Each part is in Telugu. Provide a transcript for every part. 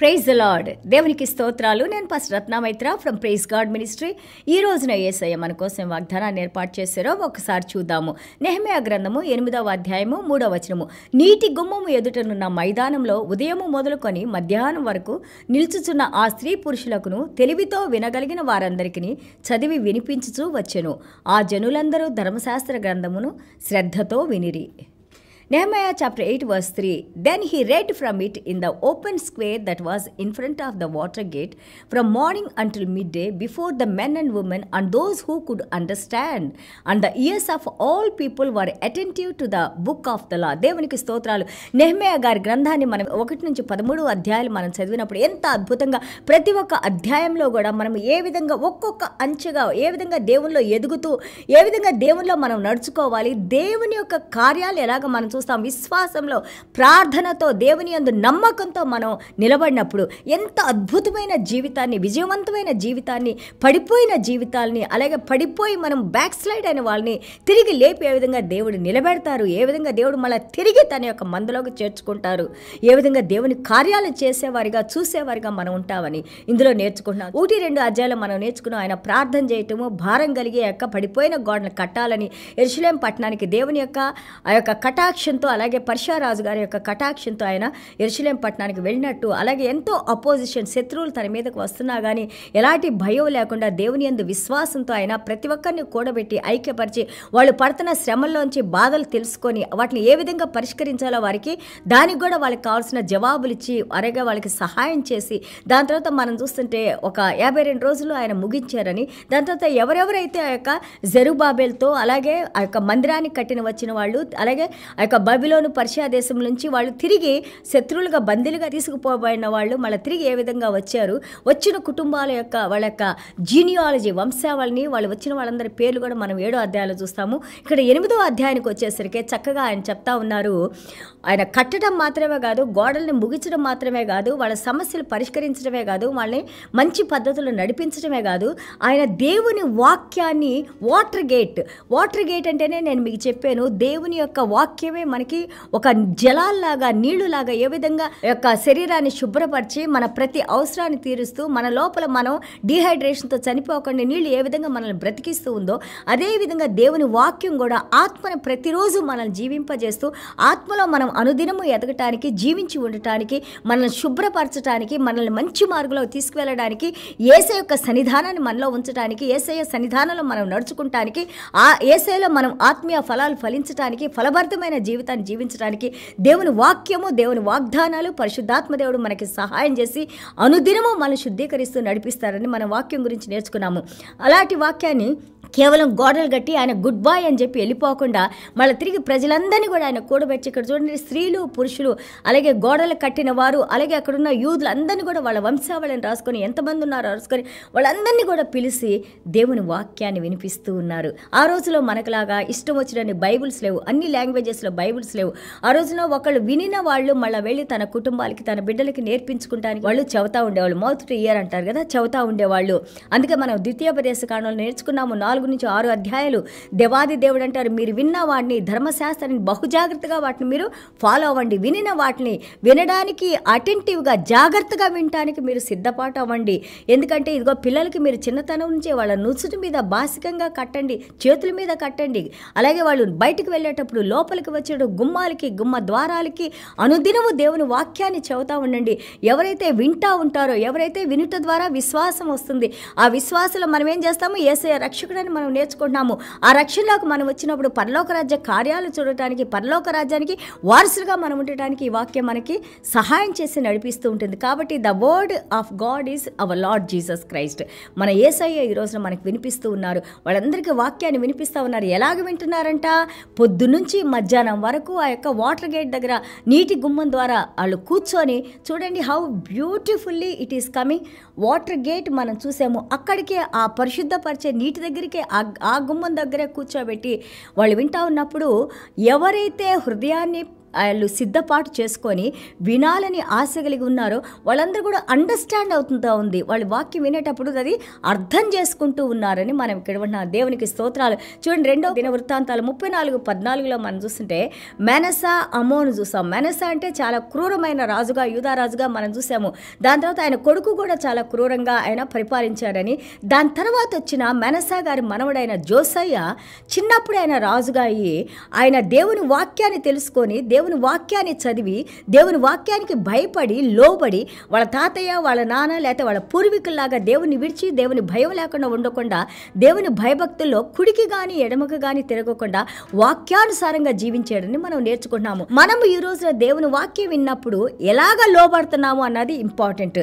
Praise the lord. దేవునికి స్తోత్రాలు. నేను pastor Ratna Maitra from Praise God Ministry. ఈ రోజున యేసయ్య మన కోసం వాగ్దానాన్ని ఏర్పాటు చేశారో ఒకసారి చూద్దాము. నెహెమ్యా గ్రంథము 8వ అధ్యాయము 3వ వచనము. నీటి గుమ్మము ఎదుటనున్న మైదానంలో ఉదయము మొదలుకొని మధ్యాహ్నం వరకు నిల్చుచున్న ఆ స్త్రీ పురుషులకును తెలివితో వినగలిగిన వారందరికీ చదివి వినిపించుచూ వచ్చెను. ఆ జనులందరూ ధర్మశాస్త్ర గ్రంథమును శ్రద్ధతో వినిరి. Nehemiah chapter 8 verse 3. Then he read from it in the open square that was in front of the water gate from morning until midday before the men and women and those who could understand. And the ears of all people were attentive to the book of the law. దేవునికి స్తోత్రాలు. నెహెమ్యా గారి గ్రంథాన్ని మనం 1 నుంచి 13 అధ్యాయాలు మనం చదివినప్పుడు ఎంత అద్భుతంగా ప్రతి ఒక్క అధ్యాయంలో కూడా మనం ఏ విధంగా ఒక్కొక్క అంచెగా ఏ విధంగా దేవునిలో ఎదుగుతూ ఏ విధంగా దేవునిలో మనం నడుచుకోవాలి, దేవుని యొక్క కార్యాలు ఎలాగ మనం చూస్తాం, విశ్వాసంలో ప్రార్థనతో దేవుని యందు నమ్మకంతో మనం నిలబడినప్పుడు ఎంత అద్భుతమైన జీవితాన్ని, విజయవంతమైన జీవితాన్ని, పడిపోయిన జీవితాలని, అలాగే పడిపోయి మనం బ్యాక్ స్లైడ్ అయిన వాళ్ళని తిరిగి లేపి ఏ విధంగా దేవుడు నిలబెడతారు, ఏ విధంగా దేవుడు మళ్ళీ తిరిగి తన యొక్క మందులోకి చేర్చుకుంటారు, ఏ విధంగా దేవుని కార్యాలు చేసేవారిగా చూసేవారిగా మనం ఉంటామని ఇందులో నేర్చుకుంటున్నాం. 1-2 అధ్యాయాలు మనం నేర్చుకున్నాం. ఆయన ప్రార్థన చేయటము, భారం కలిగే యొక్క పడిపోయిన గోడను కట్టాలని యెరూషలేము పట్టణానికి దేవుని యొక్క ఆ యొక్క కటాక్షంతో, అలాగే పర్షారాజు గారి యొక్క కటాక్షంతో ఆయన యెరూషలేము పట్టణానికి వెళ్ళినట్టు, అలాగే ఎంతో అపోజిషన్ శత్రువులు తన మీదకు వస్తున్నా కానీ ఎలాంటి భయం లేకుండా దేవుని యందు విశ్వాసంతో ఆయన ప్రతి ఒక్కరిని కూడబెట్టి ఐక్యపరిచి వాళ్ళు పడుతున్న శ్రమల్లోంచి బాధలు తెలుసుకొని వాటిని ఏ విధంగా పరిష్కరించాలో వారికి దానికి కూడా వాళ్ళకి కావాల్సిన జవాబులు ఇచ్చి అలాగే వాళ్ళకి సహాయం చేసి దాని తర్వాత మనం చూస్తుంటే ఒక 52 రోజులు ఆయన ముగించారని, దాని తర్వాత ఎవరెవరైతే ఆ యొక్క జెరుబాబెల్తో అలాగే ఆ యొక్క మందిరాన్ని కట్టిన వచ్చిన వాళ్ళు, అలాగే ఆ యొక్క బబిలోను పర్షియా దేశం నుంచి వాళ్ళు తిరిగి శత్రువులుగా బందీలుగా తీసుకుపోబడిన వాళ్ళు మళ్ళీ తిరిగి ఏ విధంగా వచ్చారు, వచ్చిన కుటుంబాల యొక్క వాళ్ళ యొక్క జీనియాలజీ వంశావళిని, వాళ్ళు వచ్చిన వాళ్ళందరి పేర్లు కూడా మనం 7వ అధ్యాయంలో చూస్తాము. ఇక్కడ 8వ అధ్యాయానికి వచ్చేసరికి చక్కగా ఆయన చెప్తా ఉన్నారు. ఆయన కట్టడం మాత్రమే కాదు, గోడల్ని ముగించడం మాత్రమే కాదు, వాళ్ళ సమస్యలు పరిష్కరించడమే కాదు, వాళ్ళని మంచి పద్ధతుల్లో నడిపించడమే కాదు, ఆయన దేవుని వాక్యాన్ని వాటర్ గేట్ అంటేనే నేను మీకు చెప్పాను, దేవుని యొక్క వాక్యమే మనకి ఒక జలాల్లాగా నీళ్లులాగా ఏ విధంగా యొక్క శరీరాన్ని శుభ్రపరిచి మన ప్రతి అవసరాన్ని తీరుస్తూ మన లోపల మనం డీహైడ్రేషన్తో చనిపోకుండా నీళ్లు ఏ విధంగా మనల్ని బ్రతికిస్తూ ఉందో అదేవిధంగా దేవుని వాక్యం కూడా ఆత్మను ప్రతిరోజు మనల్ని జీవింపజేస్తూ ఆత్మలో మనం అనుదినము ఎదగటానికి, జీవించి ఉండటానికి, మనల్ని శుభ్రపరచడానికి, మనల్ని మంచి మార్గంలో తీసుకువెళ్ళడానికి, యేసయ్య యొక్క సన్నిధానాన్ని మనలో ఉంచడానికి, యేసయ్య సన్నిధానంలో మనం నడుచుకుంటానికి, ఆ యేసయ్యలో మనం ఆత్మీయ ఫలాలు ఫలించడానికి, ఫలభరితమైన జీవితాన్ని జీవించడానికి దేవుని వాక్యము, దేవుని వాగ్దానాలు, పరిశుద్ధాత్మ దేవుడు మనకి సహాయం చేసి అనుదినము మనం శుద్ధీకరిస్తూ నడిపిస్తారని మనం వాక్యం గురించి నేర్చుకున్నాము. అలాంటి వాక్యాన్ని కేవలం గోడలు కట్టి ఆయన గుడ్ బాయ్ అని చెప్పి వెళ్ళిపోకుండా మళ్ళీ తిరిగి ప్రజలందరినీ కూడా ఆయన కూడబెట్టి, ఇక్కడ చూడండి స్త్రీలు పురుషులు అలాగే గోడలు కట్టిన వారు అలాగే అక్కడున్న యూదులు అందరినీ కూడా వాళ్ళ వంశావళిని రాసుకొని ఎంతమంది ఉన్నారో రాసుకొని వాళ్ళందరినీ కూడా పిలిచి దేవుని వాక్యాన్ని వినిపిస్తూ ఉన్నారు. ఆ రోజులో మనకులాగా ఇష్టం వచ్చినన్ని బైబుల్స్ లేవు, అన్ని లాంగ్వేజెస్లో బైబుల్స్ లేవు. ఆ రోజున ఒకళ్ళు వినిన వాళ్ళు మళ్ళీ వెళ్ళి తన కుటుంబాలకి తన బిడ్డలకి నేర్పించుకుంటానికి వాళ్ళు చెబుతా ఉండేవాళ్ళు. మౌత్ టు ఇయర్ అంటారు కదా, చెబుతా ఉండేవాళ్ళు. అందుకే మనం ద్వితీయోపదేశ కాండంలో నేర్చుకున్నాము 4 నుంచి 6 అధ్యాయాలు. దేవాది దేవుడు అంటారు, మీరు విన్న వాటిని ధర్మశాస్త్రాన్ని బహుజాగ్రత్తగా వాటిని మీరు ఫాలో అవ్వండి, వినిన వాటిని వినడానికి అటెంటివ్గా జాగ్రత్తగా వినటానికి మీరు సిద్ధపాటు అవ్వండి. ఎందుకంటే ఇదిగో పిల్లలకి మీరు చిన్నతనం నుంచే వాళ్ళ నుసుటి మీద బాసికంగా కట్టండి, చేతుల మీద కట్టండి. అలాగే వాళ్ళు బయటకు వెళ్ళేటప్పుడు లోపలికి వచ్చేటప్పుడు గుమ్మాలకి గుమ్మ ద్వారాలకి అనుదినము దేవుని వాక్యాన్ని చెబుతా ఉండండి. ఎవరైతే వింటా ఉంటారో, ఎవరైతే వినుట ద్వారా విశ్వాసం వస్తుంది, ఆ విశ్వాసంలో మనం ఏం చేస్తాము, యేసయ్య రక్షకుడని మనం నేర్చుకుంటున్నాము. ఆ రక్షణలోకి మనం వచ్చినప్పుడు పరలోక రాజ్య కార్యాలు చూడటానికి, పరలోక రాజ్యానికి వారసులుగా మనం ఉండటానికి ఈ వాక్యం మనకి సహాయం చేసి నడిపిస్తూ ఉంటుంది. కాబట్టి the word of God is our Lord Jesus Christ. మన యేసయ్య ఈ రోజున మనకి వినిపిస్తూ ఉన్నారు. వాళ్ళందరికీ వాక్యాన్ని వినిపిస్తూ ఉన్నారు. ఎలాగ వింటున్నారంట, పొద్దునుంచి మధ్యాహ్నం వరకు ఆ యొక్క వాటర్ గేట్ దగ్గర నీటి గుమ్మం ద్వారా వాళ్ళు కూర్చొని చూడండి how beautifully it is coming. Water gate మనం చూసాము, అక్కడికే ఆ పరిశుద్ధపరిచే నీటి దగ్గరికి ఆ గుమ్మం దగ్గరే కూర్చోబెట్టి వాళ్ళు వింటా ఉన్నప్పుడు ఎవరైతే హృదయాన్ని వాళ్ళు సిద్ధపాటు చేసుకొని వినాలని ఆశ కలిగి ఉన్నారో వాళ్ళందరూ కూడా అండర్స్టాండ్ అవుతుంటా ఉంది. వాళ్ళు వాక్యం వినేటప్పుడు అది అర్థం చేసుకుంటూ ఉన్నారని మనం ఇక్కడ ఉన్న దేవునికి స్తోత్రాలు. చూడండి, 2వ దినవృత్తాంతాలు 34:14 మనం చూస్తుంటే మెనసా అమోను చూసాం. మెనసా అంటే చాలా క్రూరమైన రాజుగా, యూదా రాజుగా మనం చూసాము. దాని తర్వాత ఆయన కొడుకు కూడా చాలా క్రూరంగా ఆయన పరిపాలించారని. దాని తర్వాత వచ్చిన మెనసా గారి మనవడైన జోసయ్య చిన్నప్పుడు ఆయన రాజుగా అయ్యి ఆయన దేవుని వాక్యాన్ని తెలుసుకొని దేవుని వాక్యాన్ని చదివి దేవుని వాక్యానికి భయపడి లోబడి వాళ్ళ తాతయ్య వాళ్ళ నాన్న లేకపోతే వాళ్ళ పూర్వీకుల్లాగా దేవుని విడిచి దేవుని భయం లేకుండా ఉండకుండా దేవుని భయభక్తుల్లో కుడికి కానీ ఎడమకు కానీ తిరగకుండా వాక్యానుసారంగా జీవించాడని మనం నేర్చుకుంటున్నాము. మనము ఈ రోజున దేవుని వాక్యం విన్నప్పుడు ఎలాగ లోబడుతున్నాము అన్నది ఇంపార్టెంట్.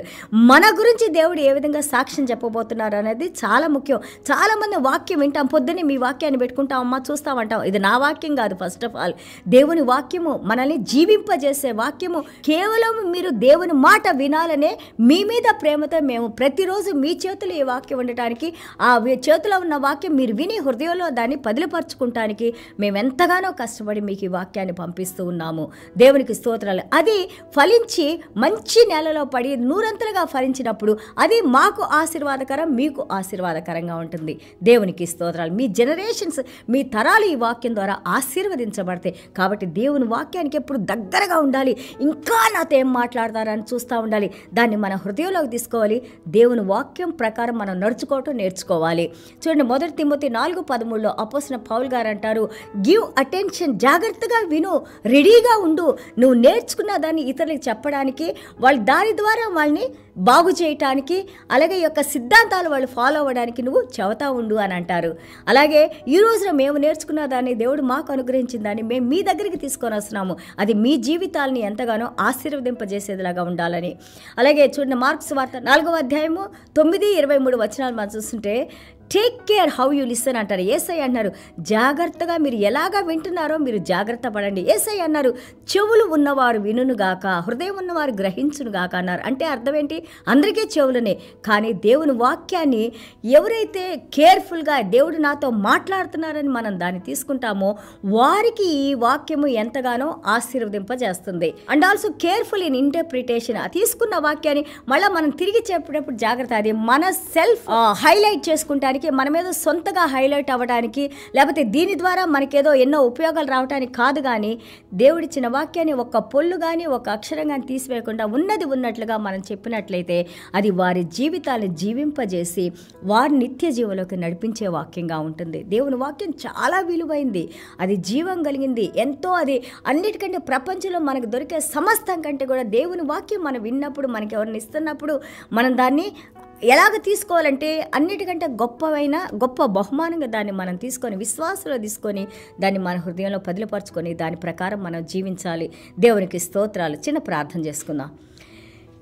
మన గురించి దేవుడు ఏ విధంగా సాక్ష్యం చెప్పబోతున్నారు అనేది చాలా ముఖ్యం. చాలా మంది వాక్యం వింటాం, పొద్దున్నే మీ వాక్యాన్ని పెట్టుకుంటాం, అమ్మ చూస్తామంటాం. ఇది నా వాక్యం కాదు. ఫస్ట్ ఆఫ్ ఆల్ దేవుని వాక్యము మనల్ని జీవింపజేసే వాక్యము. కేవలం మీరు దేవుని మాట వినాలనే మీ మీద ప్రేమతో మేము ప్రతిరోజు మీ చేతులు ఈ వాక్యం ఉండటానికి, ఆ చేతిలో ఉన్న వాక్యం మీరు విని హృదయంలో దాన్ని పదిలపరుచుకుంటానికి మేము ఎంతగానో కష్టపడి మీకు ఈ వాక్యాన్ని పంపిస్తూ ఉన్నాము. దేవునికి స్తోత్రాలు. అది ఫలించి మంచి నేలలో పడి నూరంతలుగా ఫలించినప్పుడు అది మాకు ఆశీర్వాదకరం, మీకు ఆశీర్వాదకరంగా ఉంటుంది. దేవునికి స్తోత్రాలు. మీ జనరేషన్స్, మీ తరాలు ఈ వాక్యం ద్వారా ఆశీర్వదించబడతాయి. కాబట్టి దేవుని వాక్యానికి ఎప్పుడు దగ్గరగా ఉండాలి. ఇంకా నాతో ఏం మాట్లాడతారని చూస్తూ ఉండాలి. దాన్ని మన హృదయంలోకి తీసుకోవాలి. దేవుని వాక్యం ప్రకారం మనం నడుచుకోవటం నేర్చుకోవాలి. చూడండి, 1 తిమోతి 4:13 అపోస్తలుడైన పౌలు గారు అంటారు, గివ్ అటెన్షన్, జాగ్రత్తగా విను, రెడీగా ఉండు. నువ్వు నేర్చుకున్న దాన్ని ఇతరులకు చెప్పడానికి, వాళ్ళు దాని ద్వారా వాళ్ళని బాగు చేయటానికి, అలాగే ఈ యొక్క సిద్ధాంతాలు వాళ్ళు ఫాలో అవ్వడానికి నువ్వు చెబుతా ఉండు అని అంటారు. అలాగే ఈ రోజున మేము నేర్చుకున్న దాన్ని దేవుడు మాకు అనుగ్రహించిన దాన్ని మేము మీ దగ్గరికి తీసుకొని వస్తున్నాము. అది మీ జీవితాలని ఎంతగానో ఆశీర్వదింపజేసేదిలాగా ఉండాలని. అలాగే చూడండి, మార్కు సువార్త 4వ అధ్యాయము 9-23 మనం చూస్తుంటే take care how you listen అంటారు. యేసయ్య అన్నారు, జాగ్రత్తగా మీరు ఎలాగా వింటున్నారో మీరు జాగ్రత్త పడండి. యేసయ్య అన్నారు, చెవులు ఉన్నవారు వినుగాక, హృదయం ఉన్నవారు గ్రహించునుగాక అన్నారు. అంటే అర్థం ఏంటి? అందరికీ చెవులనే, కానీ దేవుని వాక్యాన్ని ఎవరైతే కేర్ఫుల్గా దేవుడు నాతో మాట్లాడుతున్నారని మనం దాన్ని తీసుకుంటామో వారికి ఈ వాక్యము ఎంతగానో ఆశీర్వదింపజేస్తుంది. And also careful in interpretation. తీసుకున్న వాక్యాన్ని మళ్ళీ మనం తిరిగి చెప్పేటప్పుడు జాగ్రత్త. అది మన సెల్ఫ్ హైలైట్ చేసుకుంటానికి, మనమేదో సొంతగా హైలైట్ అవ్వడానికి, లేకపోతే దీని ద్వారా మనకేదో ఎన్నో ఉపయోగాలు రావడానికి కాదు. కానీ దేవుడిచ్చిన వాక్యాన్ని ఒక్క పొల్లు కానీ ఒక అక్షరం కానీ తీసివేయకుండా ఉన్నది ఉన్నట్లుగా మనం చెప్పినట్లయితే అది వారి జీవితాన్ని జీవింపజేసి వారి నిత్య జీవంలోకి నడిపించే వాక్యంగా ఉంటుంది. దేవుని వాక్యం చాలా విలువైంది, అది జీవం కలిగింది ఎంతో. అది అన్నిటికంటే ప్రపంచంలో మనకు దొరికే సమస్తం కంటే కూడా దేవుని వాక్యం మనం విన్నప్పుడు, మనకి ఎవరిని ఇస్తున్నప్పుడు మనం దాన్ని ఎలాగ తీసుకోవాలంటే అన్నిటికంటే గొప్ప బహుమానంగా దాన్ని మనం తీసుకొని విశ్వాసంలో తీసుకొని దాన్ని మన హృదయంలో పదిలపరుచుకొని దాని ప్రకారం మనం జీవించాలి. దేవునికి స్తోత్రాలు. చిన్న ప్రార్థన చేసుకుందాం.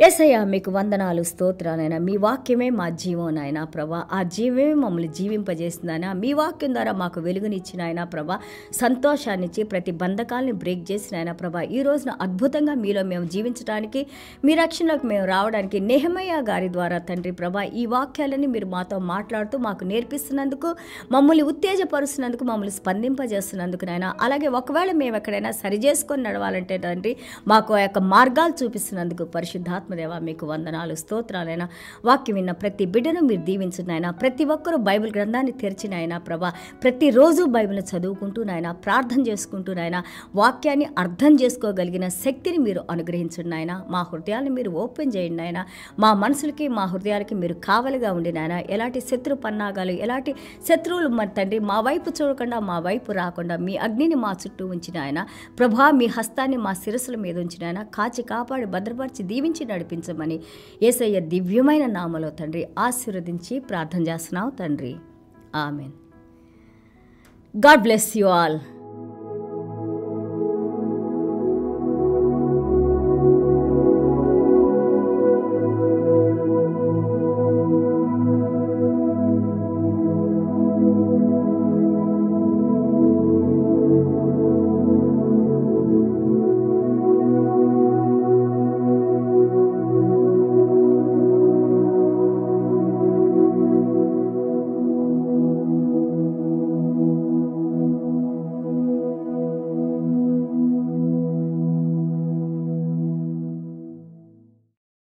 యేసయ్య, మీకు వందనాలు, స్తోత్రాలైనా. మీ వాక్యమే మా జీవం నాయనా ప్రభా. ఆ జీవమే మమ్మల్ని జీవింపజేసిందైనా. మీ వాక్యం ద్వారా మాకు వెలుగునిచ్చిన ఆయన ప్రభా, సంతోషాన్నిచ్చి ప్రతి బంధకాలని బ్రేక్ చేసిన ఆయన ప్రభా, ఈ రోజున అద్భుతంగా మీలో మేము జీవించడానికి, మీ రక్షణలోకి మేము రావడానికి నెహెమయ్య గారి ద్వారా తండ్రి ప్రభా ఈ వాక్యాలని మీరు మాతో మాట్లాడుతూ మాకు నేర్పిస్తున్నందుకు, మమ్మల్ని ఉత్తేజపరుస్తున్నందుకు, మమ్మల్ని స్పందింపజేస్తున్నందుకు నాయన. అలాగే ఒకవేళ మేము ఎక్కడైనా సరి చేసుకొని నడవాలంటే తండ్రి మాకు ఆ యొక్క మార్గాలు చూపిస్తున్నందుకు పరిశుద్ధాత్మ దేవా మీకు వందనాలు, స్తోత్రాలైనా. వాక్యం విన్న ప్రతి బిడ్డను మీరు దీవించిన ఆయన. ప్రతి ఒక్కరూ బైబిల్ గ్రంథాన్ని తెరిచిన ఆయన ప్రభా, ప్రతిరోజు బైబిల్ని చదువుకుంటూ నాయన, ప్రార్థన చేసుకుంటూ నాయన, వాక్యాన్ని అర్థం చేసుకోగలిగిన శక్తిని మీరు అనుగ్రహించండి నాయన. మా హృదయాన్ని మీరు ఓపెన్ చేయండి నాయన. మా మనసులకి మా హృదయాలకి మీరు కావలిగా ఉండి నాయన. ఎలాంటి శత్రు పన్నాగాలు, ఎలాంటి శత్రువులు మరి తండ్రి మా వైపు చూడకుండా, మా వైపు రాకుండా మీ అగ్నిని మా చుట్టూ ఉంచిన ఆయన ప్రభా, మీ హస్తాన్ని మా శిరస్సుల మీద ఉంచిన ఆయన కాచి కాపాడి భద్రపరిచి దీవించి నడిపించమని యేసయ్య దివ్యమైన నామలో తండ్రి ఆశీర్వదించి ప్రార్థన చేస్తున్నావు తండ్రి. Amen. God bless you all.